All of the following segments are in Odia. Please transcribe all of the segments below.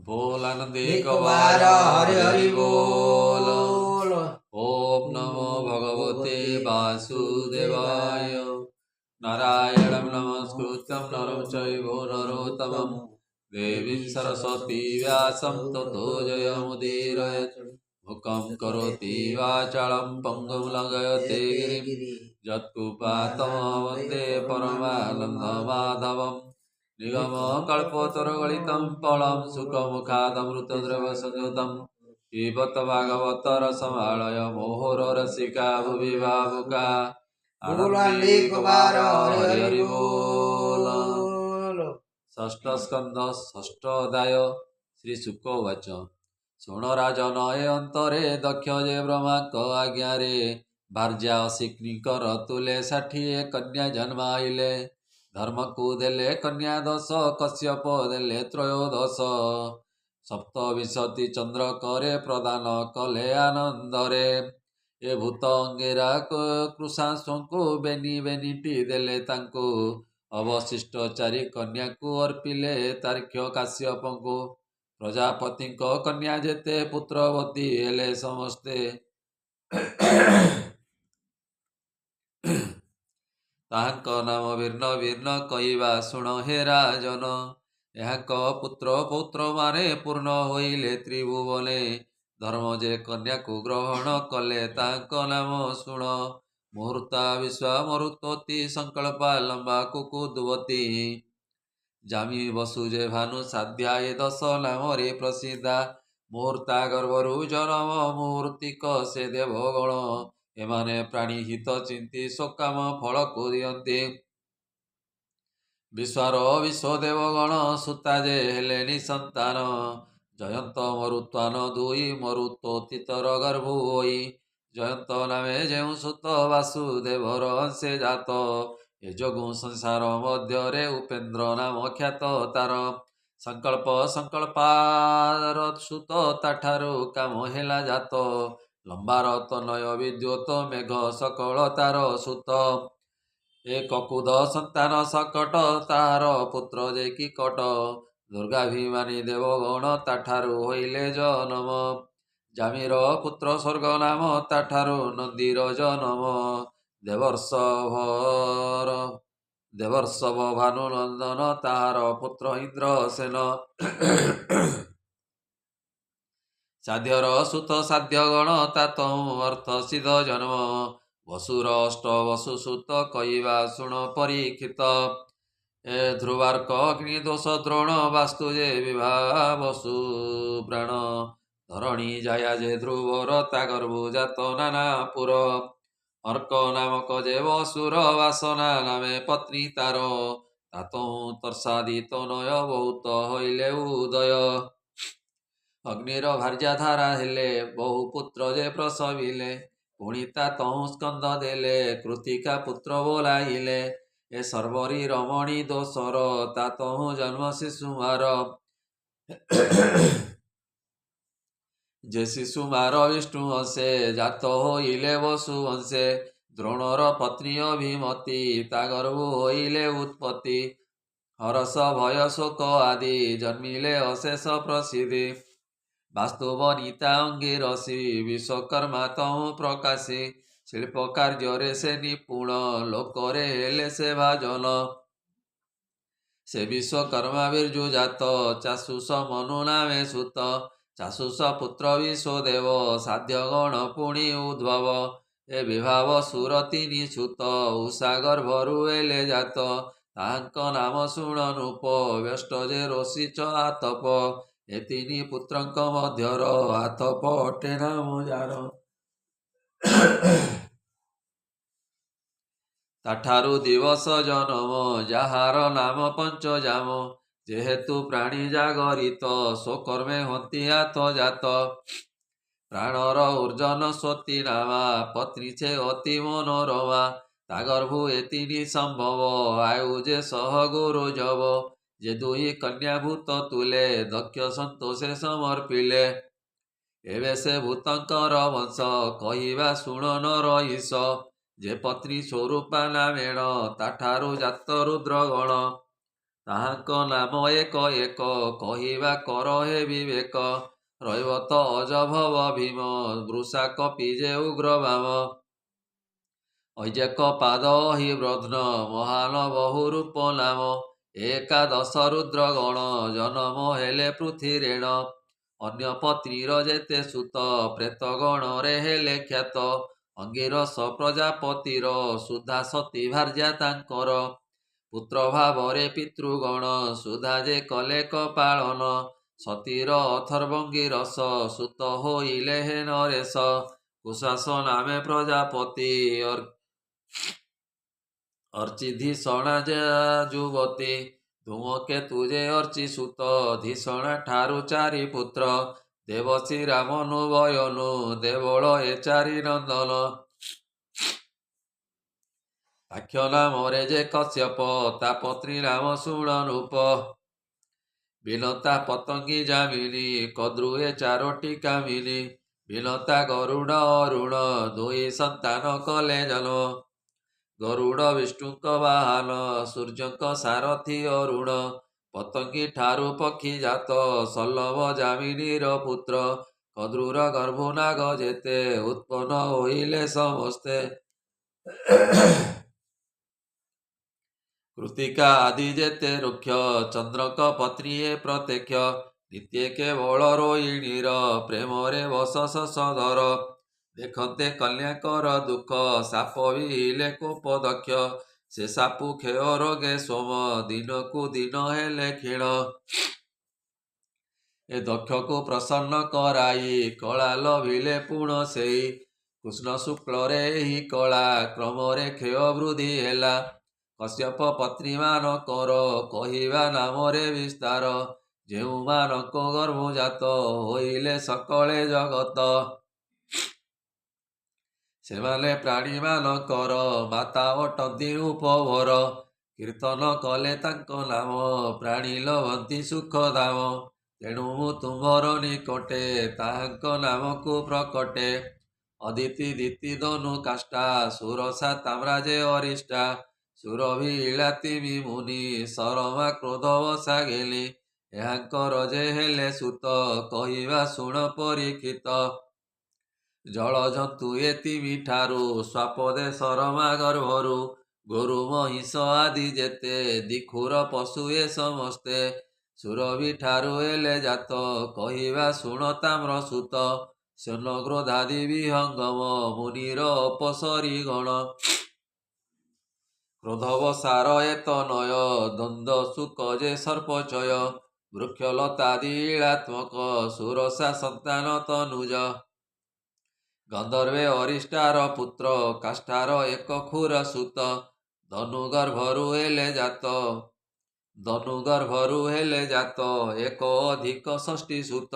बोल आनंद एक एक बार बार हरि हरि हरि हरि बोल। बोल। ओम नमो भगवते वासुदेवाय। नारायणं नमस्कृत्यं नरं चैव नरोत्तमं देवीं सरस्वती व्यासं ततो जयमुदीरयत्। मुखं करोति वाचालं पङ्गुं लङ्घयते गिरिं यत्कृपातमहं वन्दे परमानन्दमाधवम्। निगमकल्पतरुगलितं फलं सुखमुखादमृतद्रवसंयुतं पिबत भागवत रसमालय मोहरसिका भुवि भावुका। बोल आनन्दिक बार हरि हरि बोल। बोल। षष्ठ स्कंद षष्ठ अध्याय। श्री शुक उवाच शुण राजन ए अंतरे दक्ष जे ब्रह्माଙ୍କ आज्ञारे भार्या असिग्निकर तुले 60 कन्या जन्माइले। धर्मକୁ ଦେଲେ କନ୍ୟା 10 କଶ୍ୟପ ଦେଲେ ତ୍ରୟୋଦଶ। ସପ୍ତବିଂଶତି ଚନ୍ଦ୍ର କରେ ପ୍ରଦାନ କଲେ ଆନନ୍ଦରେ। ଏ ଭୂତ ଅଙ୍ଗେରା କୃଷାଶ୍ୱଙ୍କୁ ବେନି ବେନିଟି ଦେଲେ ତାଙ୍କୁ। ଅବଶିଷ୍ଟ 4 କନ୍ୟାକୁ ଅର୍ପିଲେ ତାର୍କ୍ଷ୍ୟ କାଶ୍ୟପଙ୍କୁ। ପ୍ରଜାପତିଙ୍କ କନ୍ୟା ଯେତେ ପୁତ୍ରବତୀ ହେଲେ ସମସ୍ତେ। ତାହାଙ୍କ ନାମ ଭିନ୍ନ ଭିନ୍ନ କହିବା ଶୁଣ ହେ ରାଜନ। ଏହାଙ୍କ ପୁତ୍ର ପୌତ୍ରମାନେ ପୂର୍ଣ୍ଣ ହୋଇଲେ ତ୍ରିଭୁବନେ। ଧର୍ମ ଯେ କନ୍ୟାକୁ ଗ୍ରହଣ କଲେ ତାହାଙ୍କ ନାମ ଶୁଣ। ମୁହୂର୍ତ୍ତା ବିଶ୍ଵା ମରୁତୋତି ସଂକଳ୍ପା ଲମ୍ବା କୁକୁଦୁବତୀ। ଜାମି ବସୁ ଯେ ଭାନୁ ସାଧ୍ୟା ଏ 10 ନାମରେ ପ୍ରସିଦ୍ଧା। ମୁହୂର୍ତ୍ତା ଗର୍ଭରୁ ଜନମ ମୁହୂର୍ତ୍ତିକ ସେ ଦେବଗଣ। ଏମାନେ ପ୍ରାଣୀ ହିତ ଚିନ୍ତି ସକାମ ଫଳକୁ ଦିଅନ୍ତି। ବିଶ୍ୱାର ବିଶ୍ୱ ଦେବଗଣ ସୁତା ଯେ ହେଲେ ନିସନ୍ତାନ। ଜୟନ୍ତ ମରୁତ୍ୱାନ 2 ମରୁତୋତିତର ଗର୍ଭୁ ହୋଇ। ଜୟନ୍ତ ନାମେ ଯେଉଁ ସୁତ ବାସୁଦେବର ଅଂଶେ ଜାତ। ଏ ଯୋଗୁଁ ସଂସାର ମଧ୍ୟରେ ଉପେନ୍ଦ୍ର ନାମ ଖ୍ୟାତ ତାର। ସଂକଳ୍ପ ସଂକଳ୍ପାର ସୁତ ତାଠାରୁ କାମ ହେଲା ଜାତ। ଲମ୍ବାର ତନୟ ବିଦ୍ୟୁତ ମେଘ ସକଳ ତାର ସୁତ। ଏ କକୁଦ ସନ୍ତାନ ସକଟ ତାହାର ପୁତ୍ର ଯେ କିକଟ। ଦୁର୍ଗାଭିମାନୀ ଦେବଗଣ ତାଠାରୁ ହୋଇଲେ ଜନମ। ଜାମିର ପୁତ୍ର ସ୍ୱର୍ଗ ନାମ ତାଠାରୁ ନନ୍ଦୀର ଜନମ। ଦେବର୍ଷଭ ଭାନୁ ନନ୍ଦନ ତାହାର ପୁତ୍ର ଇନ୍ଦ୍ରସେନ। ସାଧ୍ୟର ସୁତ ସାଧ୍ୟଗଣ ତାତହୁଁ ଅର୍ଥ ସିଦ୍ଧ ଜନ୍ମ। ବସୁର ଅଷ୍ଟ ବସୁ ସୁତ କହିବା ଶୁଣ ପରୀକ୍ଷିତ। ଏ ଧ୍ରୁବାର୍କ ଅଗ୍ନି ଦୋଷ ଦ୍ରୋଣ ବାସ୍ତୁ ଯେ ବିଭା ବସୁ ପ୍ରାଣ। ଧରଣୀ ଜାୟା ଯେ ଧ୍ରୁବର ତା ଗର୍ଭୁ ଜାତ ନାନା ପୁର। ଅର୍କ ନାମକ ଯେ ବସୁର ବାସନା ନାମେ ପତ୍ନୀ ତାର। ତାତହୁଁ ତର୍ଷାଦି ତନୟ ବହୁତ ହଇଲେ ଉଦୟ। ଅଗ୍ନିର ଭାର୍ଯ୍ୟା ଧାରା ହେଲେ ବହୁ ପୁତ୍ର ଯେ ପ୍ରସବିଲେ। ପୁଣି ତାତହୁଁ ସ୍କନ୍ଦ ଦେଲେ କୃତିକା ପୁତ୍ର ବୋଲାଇଲେ। ଏ ସର୍ବରୀ ରମଣୀ ଦୋଷର ତାତହୁଁ ଜନ୍ମ ଶିଶୁମାର। ଯେ ଶିଶୁମାର ବିଷ୍ଣୁ ଅଂଶେ ଜାତ ହୋଇଲେ ବସୁ ଅଂଶେ। ଦ୍ରୋଣର ପତ୍ନୀ ଅଭିମତି ତା ଗର୍ଭୁ ହୋଇଲେ ଉତ୍ପତ୍ତି। ହରଷ ଭୟ ଶୋକ ଆଦି ଜନ୍ମିଲେ ଅଶେଷ ପ୍ରସିଦ୍ଧି। ବାସ୍ତୁବନିତା ଅଙ୍ଗିରସି ବିଶ୍ୱକର୍ମା ତହୁଁ ପ୍ରକାଶୀ। ଶିଳ୍ପ କାର୍ଯ୍ୟରେ ସେ ନିପୁଣ ଲୋକରେ ହେଲେ ସେ ଭାଜନ। ସେ ବିଶ୍ୱକର୍ମା ବିର୍ଜୁ ଜାତ ଚାଷୁଷ ମନୁ ନାମେ ସୁତ। ଚାଷୁଷ ପୁତ୍ର ବିଶ୍ୱଦେବ ସାଧ୍ୟଗଣ ପୁଣି ଉଦ୍ଭବ। ଏ ବିଭାବ ସୁର 3 ସୁତ ଉଷା ଗର୍ଭରୁ ହେଲେ ଜାତ। ତାହାଙ୍କ ନାମ ଶୁଣ ନୃପ ବ୍ୟଷ୍ଟ ଯେ ରୋଷିଚ ଆତପ। ଏ 3 ପୁତ୍ରଙ୍କ ମଧ୍ୟର ଆତପ ଅଟେ ନାମ ଯାର। ତାଠାରୁ ଦିବସ ଜନମ ଯାହାର ନାମ ପଞ୍ଚଜାମ। ଯେହେତୁ ପ୍ରାଣୀ ଜାଗରିତ ସ୍ୱକର୍ମେ ହନ୍ତି ଆତ ଜାତ। ପ୍ରାଣର ଉର୍ଜନ ସ୍ୱତୀ ନାମା ପତ୍ନୀ ସେ ଅତି ମନୋରମା। ତା ଗର୍ଭୁ ଏ 3 ସମ୍ଭବ ଆୟୁ ଯେ ସହ ଗୁରୁ ଯବ। ଯେ 2 କନ୍ୟା ଭୂତ ତୁଲେ ଦକ୍ଷ ସନ୍ତୋଷେ ସମର୍ପିଲେ। ଏବେ ସେ ଭୂତଙ୍କର ବଂଶ କହିବା ଶୁଣ ନର ଈଶ। ଯେ ପତ୍ନୀ ସ୍ୱରୂପା ନାମେଣ ତାଠାରୁ ଜାତ ରୁଦ୍ରଗଣ। ତାହାଙ୍କ ନାମ ଏକ ଏକ କହିବା କର ହେ ବିବେକ ରହିବ ତ ଅଜଭବ ଭୀମ ବୃଷା କପି ଯେ ଉଗ୍ର ବାମ ଐଜେକ ପାଦ ହି ବ୍ରଧ୍ନ ମହାନ ବହୁ ରୂପ ନାମ ଏକାଦଶ ରୁଦ୍ର ଗଣ ଜନମ ହେଲେ ପୃଥିରେଣ ଅନ୍ୟ ପତ୍ନୀର ଯେତେ ସୁତ ପ୍ରେତ ଗଣରେ ହେଲେ ଖ୍ୟାତ ଅଙ୍ଗିରସ ପ୍ରଜାପତିର ସୁଧା ସତୀ ଭାର୍ଯ୍ୟା ତାଙ୍କର ପୁତ୍ର ଭାବରେ ପିତୃଗଣ ସୁଧା ଯେ କଲେ କପାଳନ ସତୀର ଅଥର୍ବଙ୍ଗିରସ ସୁତ ହୋଇଲେ ହେ ନରେଶ କୁଶାସ ନାମେ ପ୍ରଜାପତି ଅର୍ଚିଧିଷଣା ଯୁବତୀ ଧୂମକେତୁ ଯେ ଅର୍ଚି ସୁତ ଧିଷଣା ଠାରୁ ଚାରି ପୁତ୍ର ଦେବଶ୍ରୀ ରାମନୁ ବୟନୁ ଦେବଳ ଏ ଚାରି ନନ୍ଦନ ଆଖ୍ୟ ନାମରେ ଯେ କଶ୍ୟପ ତା ପତ୍ନୀ ନାମ ଶୁଣନୂପ ବିନତା ପତଙ୍ଗୀ ଜାମିନୀ କଦ୍ରୁ ଏ ଚାରୋଟି କାମିନୀ ବିନତା ଗରୁଡ଼ ଅରୁଣ ଦୁଇ ସନ୍ତାନ କଲେ ଜନ୍ମ ଗରୁଡ଼ ବିଷ୍ଣୁଙ୍କ ବାହନ ସୂର୍ଯ୍ୟଙ୍କ ସାରଥି ଅରୁଣ ପତଙ୍ଗୀ ଠାରୁ ପକ୍ଷୀ ଜାତ ସଲ୍ଲଭ ଜାମିନୀର ପୁତ୍ର କଦ୍ରୁର ଗର୍ଭ ନାଗ ଯେତେ ଉତ୍ପନ୍ନ ହୋଇଲେ ସମସ୍ତେ କୃତିକା ଆଦି ଯେତେ ରୁକ୍ଷ ଚନ୍ଦ୍ରଙ୍କ ପତ୍ନୀ ଏ ପ୍ରତ୍ୟକ୍ଷ ନିତ୍ୟ କେବଳ ରୋହିଣୀର ପ୍ରେମରେ ବସ ଶଶଧର ଦେଖନ୍ତେ କନ୍ୟାଙ୍କର ଦୁଃଖ ସାପ ବିହିଲେ କୋପ ଦକ୍ଷ ସେ ସାପୁ କ୍ଷୟ ରୋଗେ ସୋମ ଦିନକୁ ଦିନ ହେଲେ କ୍ଷୀଣ ଏ ଦକ୍ଷକୁ ପ୍ରସନ୍ନ କରାଇ କଳା ଲଭିଲେ ପୁଣ ସେଇ କୃଷ୍ଣ ଶୁକ୍ଳରେ ଏହି କଳା କ୍ରମରେ କ୍ଷୟ ବୃଦ୍ଧି ହେଲା କଶ୍ୟପ ପତ୍ନୀମାନଙ୍କର କହିବା ନାମରେ ବିସ୍ତାର ଯେଉଁମାନଙ୍କ ଗର୍ଭଜାତ ହୋଇଲେ ସକଳେ ଜଗତ ସେମାନେ ପ୍ରାଣୀମାନଙ୍କର ମାତା ଅଟନ୍ତି ଉପଭର କୀର୍ତ୍ତନ କଲେ ତାଙ୍କ ନାମ ପ୍ରାଣୀ ଲଭନ୍ତି ସୁଖ ଧାମ ତେଣୁ ମୁଁ ତୁମ୍ଭର ନିକଟେ ତାହାଙ୍କ ନାମକୁ ପ୍ରକଟେ ଅଦିତି ଦିତି ଧନୁ କାଷ୍ଠା ସୁରସା ତାମ୍ରା ଯେ ଅରିଷ୍ଟା ସୁରଭି ଇଳାତିମି ମୁନି ସରମା କ୍ରୋଧ ବସା ଗେଲି ଏହାଙ୍କର ଯେ ହେଲେ ସୁତ କହିବା ଶୁଣ ପରୀକ୍ଷିତ ଜଳଜନ୍ତୁ ଏତିମି ଠାରୁ ସ୍ୱାପଦେ ସରମା ଗର୍ଭରୁ ଗୋରୁ ମହିଷ ଆଦି ଯେତେ ଦିଖୁର ପଶୁ ଏ ସମସ୍ତେ ସୁରଭି ଠାରୁ ହେଲେ ଜାତ କହିବା ଶୁଣ ତାମ୍ର ସୁତ ସ୍ୱନ କ୍ରୋଧାଦି ବିହଙ୍ଗମ ମୁନିର ଅପସରି ଗଣ କ୍ରୋଧବସାର ଏତ ନୟ ଦ୍ୱନ୍ଦ ସୁକ ଯେ ସର୍ପଚୟ ବୃକ୍ଷଲତାଦି ଇଳାତ୍ମକ ସୁରସା ସନ୍ତାନ ତନୁଜ ଗନ୍ଧର୍ବେ ଅରିଷ୍ଟାର ପୁତ୍ର କାଷ୍ଠାର ଏକ ଖୁର ସୁତ ଧନୁଗର୍ଭରୁ ହେଲେ ଜାତ ଏକ ଅଧିକ ଷଷ୍ଠୀ ସୁତ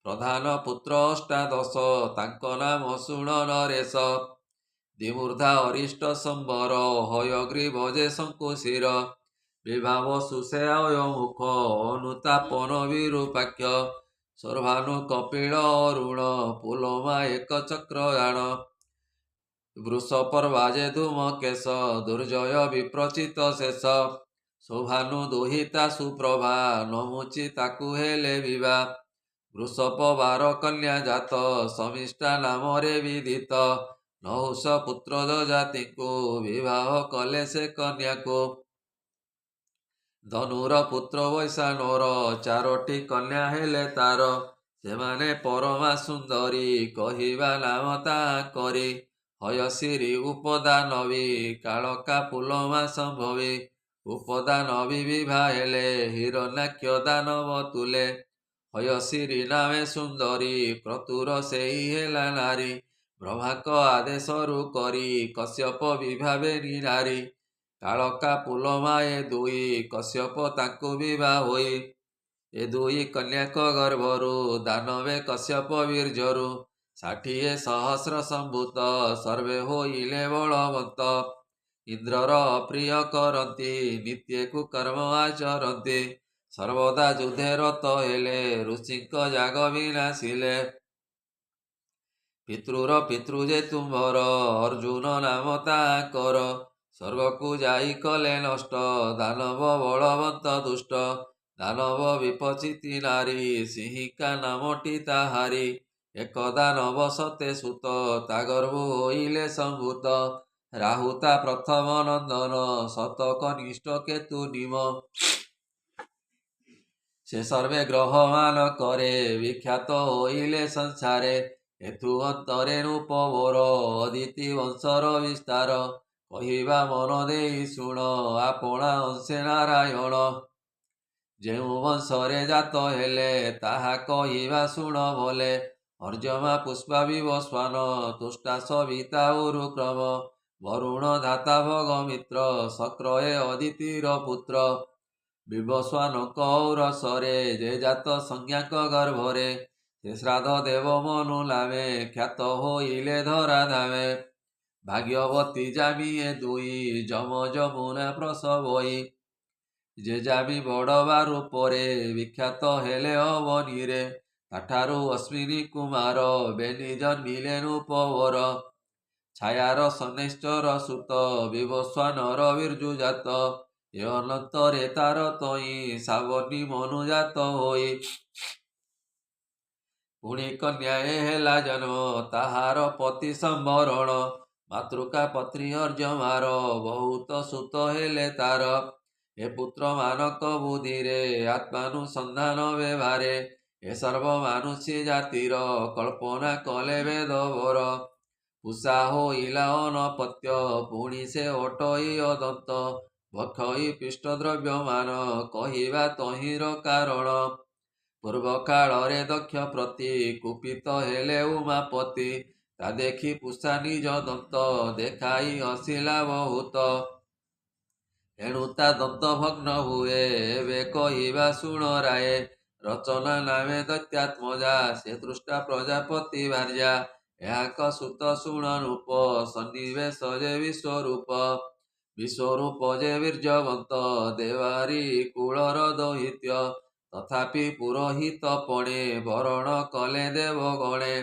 ପ୍ରଧାନ ପୁତ୍ର ଅଷ୍ଟାଦଶ ତାଙ୍କ ନାମ ଶୁଣ ନରେଶ ଦ୍ୱିମୂର୍ଧା ଅରିଷ୍ଟ ସମ୍ବର ହୟଗ୍ରୀବ ଯେ ଶଙ୍କୁଶିର ବିଭାବ ସୁଷେୟ ମୁଖ ଅନୁତାପନ ବିରୂପାକ୍ଷ ସର୍ଭାନୁ କପିଳ ଅରୁଣ ପୁଲୋମା ଏକ ଚକ୍ରୟାଣ ବୃଷପର୍ବା ଯେ ଧୂମକେଶ ଦୁର୍ଜୟ ବିପ୍ରଚିତ ଶେଷ ଶୋଭାନୁ ଦୁହିତା ସୁପ୍ରଭା ନମୁଚି ତାକୁ ହେଲେ ବିଭା ବୃଷପ ବାର କନ୍ୟା ଜାତ ସମିଷ୍ଟା ନାମରେ ବିଦିତ ନହୁଷ ପୁତ୍ର ଯଜାତିଙ୍କୁ ବିବାହ କଲେ ସେ କନ୍ୟାକୁ ଧନୁର ପୁତ୍ର ବୈଶାଣର ଚାରୋଟି କନ୍ୟା ହେଲେ ତାର ସେମାନେ ପରମା ସୁନ୍ଦରୀ କହିବା ନାମ ତାହାଙ୍କରି ହୟଶିରୀ ଉପଦାନବୀ କାଳକା ପୁଲମା ସମ୍ଭବୀ ଉପଦାନବୀ ବିଭା ହେଲେ ହିରଣ୍ୟାକ୍ଷ ଦାନବ ତୁଲେ ହୟଶିରୀ ନାମେ ସୁନ୍ଦରୀ କ୍ରତୁର ସେହି ହେଲା ନାରୀ ବ୍ରହ୍ମାଙ୍କ ଆଦେଶରୁ କରି କଶ୍ୟପ ବିଭାବେନି ନାରୀ କାଳକା ପୁଲମା ଏ ଦୁଇ କଶ୍ୟପ ତାଙ୍କୁ ବିବାହ ହୋଇ ଏ ଦୁଇ କନ୍ୟାଙ୍କ ଗର୍ଭରୁ ଦାନବେ କଶ୍ୟପ ବୀର୍ଯ୍ୟରୁ 60 ସହସ୍ର ସମ୍ଭୂତ ସର୍ବେ ହୋଇଲେ ବଳବନ୍ତ ଇନ୍ଦ୍ରର ଅପ୍ରିୟ କରନ୍ତି ନିତ୍ୟକୁ କର୍ମ ଆଚରନ୍ତି ସର୍ବଦା ଯୁଦ୍ଧେ ରତ ହେଲେ ଋଷିଙ୍କ ଯାଗ ବିନାଶିଲେ ପିତୃର ପିତୃ ଯେ ତୁମ୍ଭର ଅର୍ଜୁନ ନାମ ତାହାଙ୍କର ସ୍ୱର୍ଗକୁ ଯାଇ କଲେ ନଷ୍ଟ ଦାନବ ବଳବନ୍ତ ଦୁଷ୍ଟ ଦାନବ ବିପଚିତି ନାରୀ ସିଂହିକା ନାମଟି ତାହାରି ଏକଦା ନବ ସତେ ସୁତ ତା ଗର୍ଭ ହୋଇଲେ ସମ୍ଭୂତ ରାହୁ ତା ପ୍ରଥମ ନନ୍ଦନ ସତ କନିଷ୍ଠ କେତୁ ନିମ ସେ ସର୍ବେ ଗ୍ରହମାନ କରେ ବିଖ୍ୟାତ ହୋଇଲେ ସଂସାରେ ଏଥୁ ଅନ୍ତରେ ରୂପବର ଅଦିତି ବଂଶର ବିସ୍ତାର କହିବା ମନ ଦେଇ ଶୁଣ ଆପଣା ଅଂଶେ ନାରାୟଣ ଯେଉଁ ବଂଶରେ ଜାତ ହେଲେ ତାହା କହିବା ଶୁଣ ବୋଲେ ଅର୍ଜମା ପୁଷ୍ପା ବିବସ୍ୱାନ ତୁଷ୍ଟା ସବିତା ଉରୁକ୍ରମ ବରୁଣ ଧାତା ଭଗମିତ୍ର ଶକ୍ରଏ ଅଦିତିର ପୁତ୍ର ବିବସ୍ୱାନଙ୍କ ଔରସରେ ଯେ ଜାତ ସଂଜ୍ଞାଙ୍କ ଗର୍ଭରେ ସେ ଶ୍ରାଦ୍ଧ ଦେବ ମନୁ ଲାଭେ ଖ୍ୟାତ ହୋଇଲେ ଧରା ଧାମେ ଭାଗ୍ୟବତୀ ଜାମିଏ ଦୁଇ ଯମ ଯମୁନା ପ୍ରସବଇ ଯେ ଜାମି ବଡ଼ବା ରୂପରେ ବିଖ୍ୟାତ ହେଲେ ଅବନୀରେ ତାଠାରୁ ଅଶ୍ବିନୀ କୁମାର ବେନି ଜନ୍ମିଲେ ନୃପବର ଛାୟାର ସନେଶ୍ଚର ସୁତ ବିବସ୍ୱାନର ବିର୍ଜୁ ଜାତ ଏ ଅନନ୍ତରେ ତାର ତଇ ସାବନୀ ମନୁଜାତ ହୋଇ ପୁଣି କନ୍ୟା ଏ ହେଲା ଜନ୍ମ ତାହାର ପତି ସମ୍ବରଣ ମାତୃକା ପତ୍ନୀ ଅର୍ଜମାର ବହୁତ ସୁତ ହେଲେ ତାର ଏ ପୁତ୍ର ମାନଙ୍କ ବୁଦ୍ଧିରେ ଆତ୍ମାନୁସନ୍ଧାନ ବ୍ୟବହାରେ ଏ ସର୍ବମାନୁଷୀ ଜାତିର କଳ୍ପନା କଲେ ବେଦବର ପୁଷା ହୋଇଲା ଅନପତ୍ୟ ପୁଣି ସେ ଅଟଇ ଅଦନ୍ତ ଭକ୍ଷଇ ପିଷ୍ଟ ଦ୍ରବ୍ୟମାନ କହିବା ତହିଁର କାରଣ ପୂର୍ବ କାଳରେ ଦକ୍ଷ ପ୍ରତି କୁପିତ ହେଲେ ଉମାପତି ତା ଦେଖି ପୁଷା ନିଜ ଦନ୍ତ ଦେଖାଇ ହସିଲା ବହୁତ ଏଣୁ ତା ଦନ୍ତ ଭଗ୍ନ ହୁଏ ଏବେ କହିବା ଶୁଣ ରାଏ ରଚନା ନାମେ ଦୈତ୍ୟାତ୍ମଜା ସେ ଦୃଷ୍ଟା ପ୍ରଜାପତି ଭାର୍ଯ୍ୟା ଏହାଙ୍କ ସୁତ ଶୁଣ ରୂପ ସନ୍ନିବେଶ ଯେ ବିଶ୍ୱରୂପ ଯେ ବୀର୍ଯ୍ୟବନ୍ତ ଦେବାରି କୁଳର ଦୈତ୍ୟ ତଥାପି ପୁରୋହିତ ପଣେ ବରଣ କଲେ ଦେବଗଣେ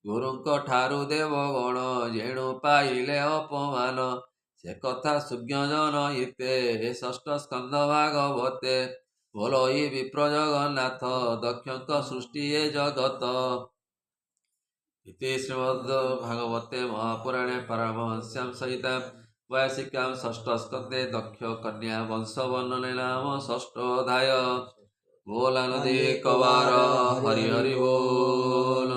ଗୁରୁଙ୍କ ଠାରୁ ଦେବଗଣ ଯେଣୁ ପାଇଲେ ଅପମାନ ସେ କଥା ସୁଜ୍ଞଜନ ହିତେ ଏ ଷଷ୍ଠ ସ୍କନ୍ଧ ଭାଗବତେ ବୋଲଇ ବିପ୍ର ଜଗନ୍ନାଥ ଦକ୍ଷଙ୍କ ସୃଷ୍ଟି ଏ ଜଗତ इति श्रीमद्भागवते महापुराणे पारमहंस्यां सहितां वैयासिकां षष्ठस्कन्धे दक्ष कन्या वंशवर्णने नाम षष्ठोऽध्याय बोला नदी कवार हरि हरि बोल।